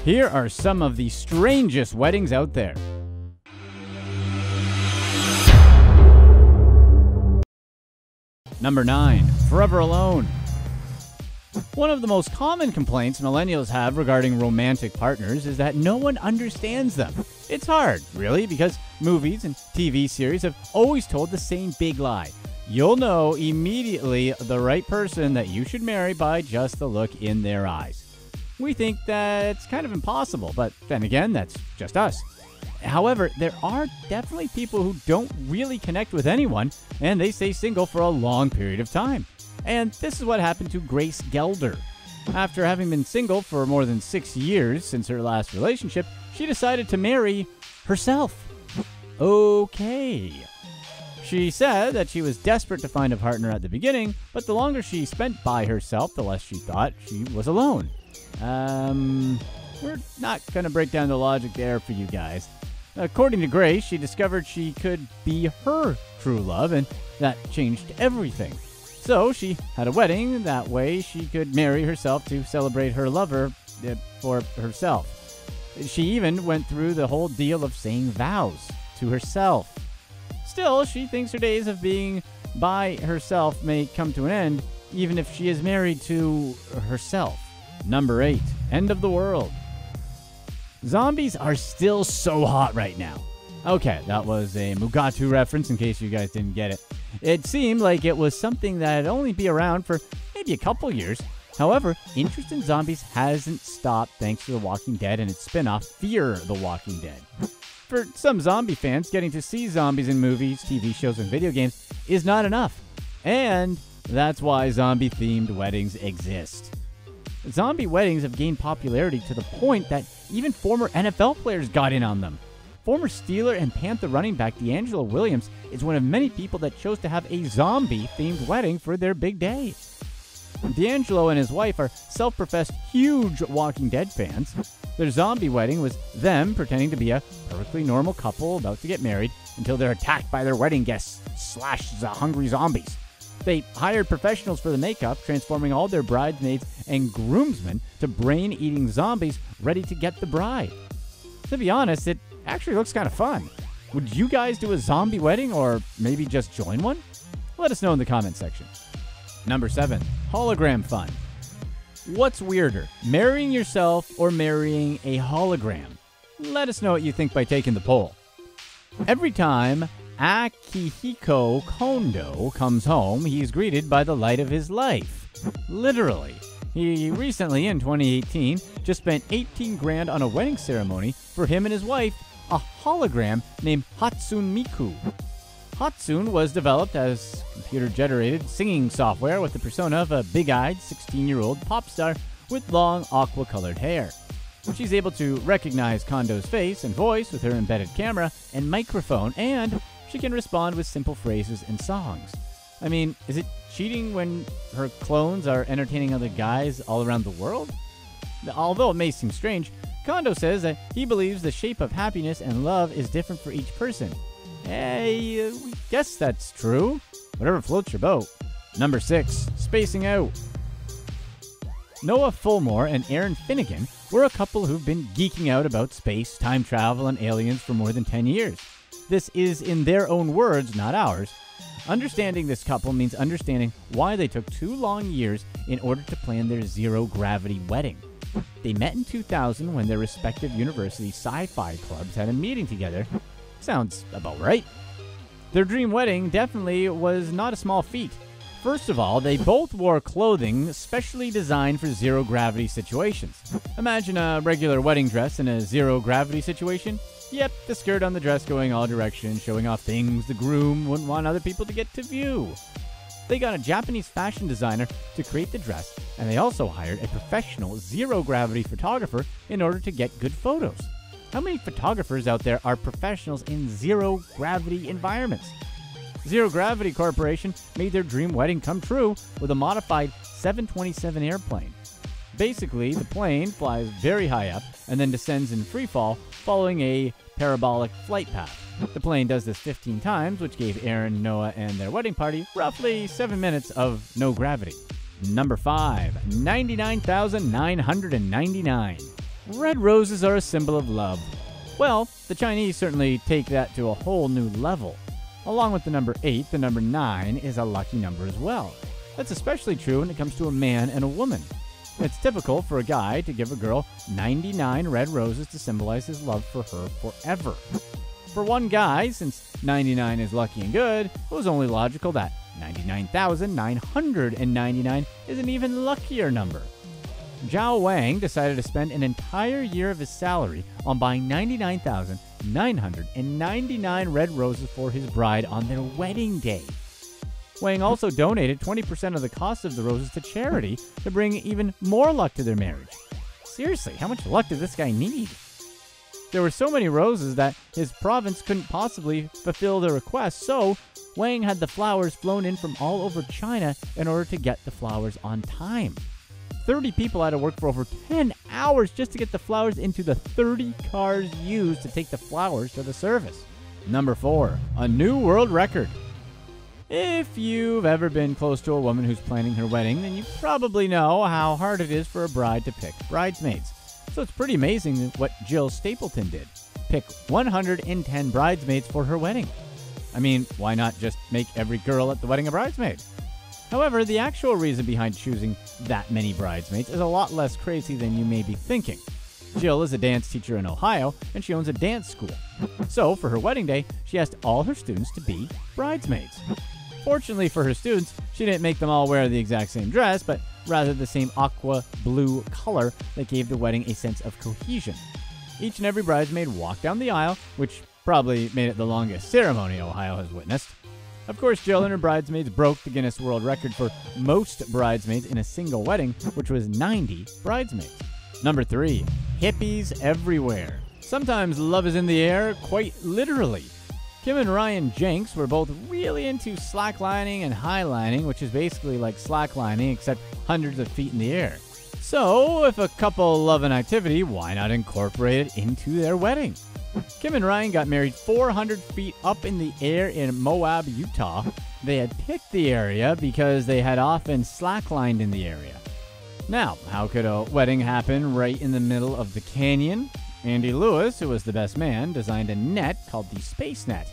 Here are some of the strangest weddings out there. Number 9. Forever alone. One of the most common complaints millennials have regarding romantic partners is that no one understands them. It's hard, really, because movies and TV series have always told the same big lie. You'll know immediately the right person that you should marry by just the look in their eyes. We think that's kind of impossible, but then again, that's just us. However, there are definitely people who don't really connect with anyone, and they stay single for a long period of time. And this is what happened to Grace Gelder. After having been single for more than 6 years since her last relationship, she decided to marry herself. Okay. She said that she was desperate to find a partner at the beginning, but the longer she spent by herself, the less she thought she was alone. We're not going to break down the logic there for you guys. According to Grace, she discovered she could be her true love, and that changed everything. So she had a wedding, that way she could marry herself to celebrate her lover for herself. She even went through the whole deal of saying vows to herself. Still, she thinks her days of being by herself may come to an end, even if she is married to herself. Number 8. End of the world. Zombies are still so hot right now. Okay, that was a Mugatu reference in case you guys didn't get it. It seemed like it was something that'd only be around for maybe a couple years. However, interest in zombies hasn't stopped thanks to The Walking Dead and its spin-off, Fear the Walking Dead. For some zombie fans, getting to see zombies in movies, TV shows, and video games is not enough. And that's why zombie-themed weddings exist. Zombie weddings have gained popularity to the point that even former NFL players got in on them. Former Steeler and Panther running back D'Angelo Williams is one of many people that chose to have a zombie-themed wedding for their big day. D'Angelo and his wife are self-professed huge Walking Dead fans. Their zombie wedding was them pretending to be a perfectly normal couple about to get married until they're attacked by their wedding guests / the hungry zombies. They hired professionals for the makeup, transforming all their bridesmaids and groomsmen to brain-eating zombies ready to get the bride. To be honest, it actually looks kind of fun. Would you guys do a zombie wedding or maybe just join one? Let us know in the comment section. Number 7. Hologram fun. What's weirder, marrying yourself or marrying a hologram? Let us know what you think by taking the poll. Every time Akihiko Kondo comes home, he's greeted by the light of his life. Literally. He recently, in 2018, just spent 18 grand on a wedding ceremony for him and his wife, a hologram named Hatsune Miku. Hatsune was developed as computer-generated singing software with the persona of a big-eyed 16-year-old pop star with long aqua-colored hair. She's able to recognize Kondo's face and voice with her embedded camera and microphone, and she can respond with simple phrases and songs. I mean, is it cheating when her clones are entertaining other guys all around the world? Although it may seem strange, Kondo says that he believes the shape of happiness and love is different for each person. Hey, we guess that's true. Whatever floats your boat. Number 6. Spacing out. Noah Fulmore and Aaron Finnegan were a couple who've been geeking out about space, time travel, and aliens for more than 10 years. This is in their own words, not ours. Understanding this couple means understanding why they took 2 long years in order to plan their zero-gravity wedding. They met in 2000 when their respective university sci-fi clubs had a meeting together. Sounds about right. Their dream wedding definitely was not a small feat. First of all, they both wore clothing specially designed for zero-gravity situations. Imagine a regular wedding dress in a zero-gravity situation. Yep, the skirt on the dress going all directions, showing off things the groom wouldn't want other people to get to view. They got a Japanese fashion designer to create the dress, and they also hired a professional zero-gravity photographer in order to get good photos. How many photographers out there are professionals in zero-gravity environments? Zero Gravity Corporation made their dream wedding come true with a modified 727 airplane. Basically, the plane flies very high up and then descends in free fall following a parabolic flight path. The plane does this 15 times, which gave Aaron, Noah, and their wedding party roughly 7 minutes of no gravity. Number 5. 99,999. Red roses are a symbol of love. Well, the Chinese certainly take that to a whole new level. Along with the number 8, the number 9 is a lucky number as well. That's especially true when it comes to a man and a woman. It's typical for a guy to give a girl 99 red roses to symbolize his love for her forever. For one guy, since 99 is lucky and good, it was only logical that 99,999 is an even luckier number. Zhao Wang decided to spend an entire year of his salary on buying 99,999 red roses for his bride on their wedding day. Wang also donated 20% of the cost of the roses to charity to bring even more luck to their marriage. Seriously, how much luck did this guy need? There were so many roses that his province couldn't possibly fulfill the request, so Wang had the flowers flown in from all over China in order to get the flowers on time. 30 people had to work for over 10 hours just to get the flowers into the 30 cars used to take the flowers to the service. Number 4, a new world record. If you've ever been close to a woman who's planning her wedding, then you probably know how hard it is for a bride to pick bridesmaids. So it's pretty amazing what Jill Stapleton did. Pick 110 bridesmaids for her wedding. I mean, why not just make every girl at the wedding a bridesmaid? However, the actual reason behind choosing that many bridesmaids is a lot less crazy than you may be thinking. Jill is a dance teacher in Ohio, and she owns a dance school. So, for her wedding day, she asked all her students to be bridesmaids. Fortunately for her students, she didn't make them all wear the exact same dress, but rather the same aqua blue color that gave the wedding a sense of cohesion. Each and every bridesmaid walked down the aisle, which probably made it the longest ceremony Ohio has witnessed. Of course, Jill and her bridesmaids broke the Guinness World Record for most bridesmaids in a single wedding, which was 90 bridesmaids. Number 3, hippies everywhere. Sometimes love is in the air, quite literally. Kim and Ryan Jenks were both really into slacklining and highlining, which is basically like slacklining except hundreds of feet in the air. So, if a couple love an activity, why not incorporate it into their wedding? Kim and Ryan got married 400 feet up in the air in Moab, Utah. They had picked the area because they had often slacklined in the area. Now, how could a wedding happen right in the middle of the canyon? Andy Lewis, who was the best man, designed a net called the Space Net.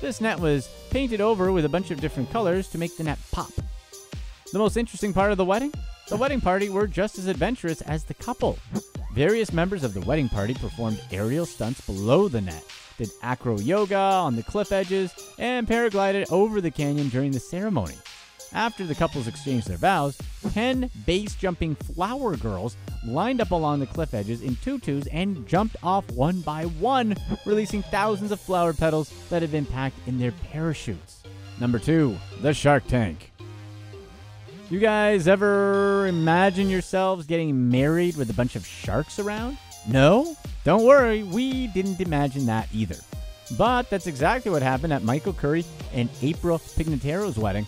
This net was painted over with a bunch of different colors to make the net pop. The most interesting part of the wedding? The wedding party were just as adventurous as the couple. Various members of the wedding party performed aerial stunts below the net, did acro yoga on the cliff edges, and paraglided over the canyon during the ceremony. After the couples exchanged their vows, 10 base-jumping flower girls lined up along the cliff edges in tutus and jumped off one by one, releasing thousands of flower petals that had been packed in their parachutes. Number 2, the Shark Tank. You guys ever imagine yourselves getting married with a bunch of sharks around? No? Don't worry, we didn't imagine that either. But that's exactly what happened at Michael Curry and April Pignatero's wedding.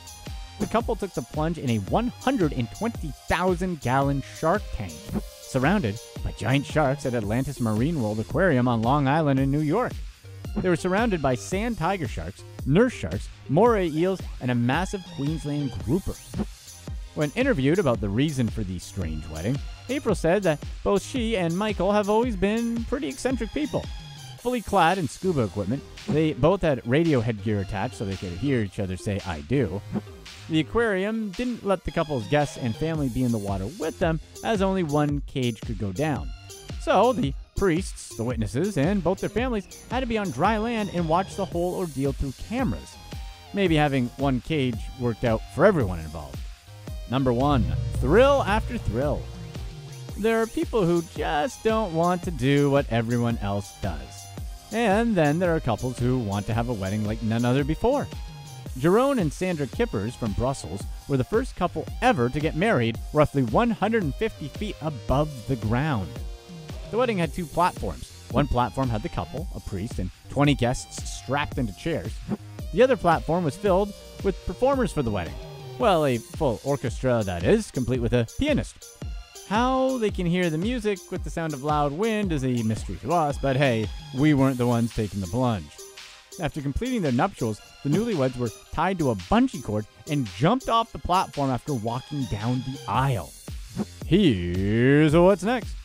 The couple took the plunge in a 120,000-gallon shark tank, surrounded by giant sharks at Atlantis Marine World Aquarium on Long Island in New York. They were surrounded by sand tiger sharks, nurse sharks, moray eels, and a massive Queensland grouper. When interviewed about the reason for the strange wedding, April said that both she and Michael have always been pretty eccentric people. Fully clad in scuba equipment, they both had radio headgear attached so they could hear each other say, "I do." The aquarium didn't let the couple's guests and family be in the water with them, as only one cage could go down. So the priests, the witnesses, and both their families had to be on dry land and watch the whole ordeal through cameras. Maybe having one cage worked out for everyone involved. Number 1, thrill after thrill. There are people who just don't want to do what everyone else does. And then there are couples who want to have a wedding like none other before. Jerome and Sandra Kippers from Brussels were the first couple ever to get married roughly 150 feet above the ground. The wedding had 2 platforms. One platform had the couple, a priest, and 20 guests strapped into chairs. The other platform was filled with performers for the wedding. Well, a full orchestra, that is, complete with a pianist. How they can hear the music with the sound of loud wind is a mystery to us, but hey, we weren't the ones taking the plunge. After completing their nuptials, the newlyweds were tied to a bungee cord and jumped off the platform after walking down the aisle. Here's what's next.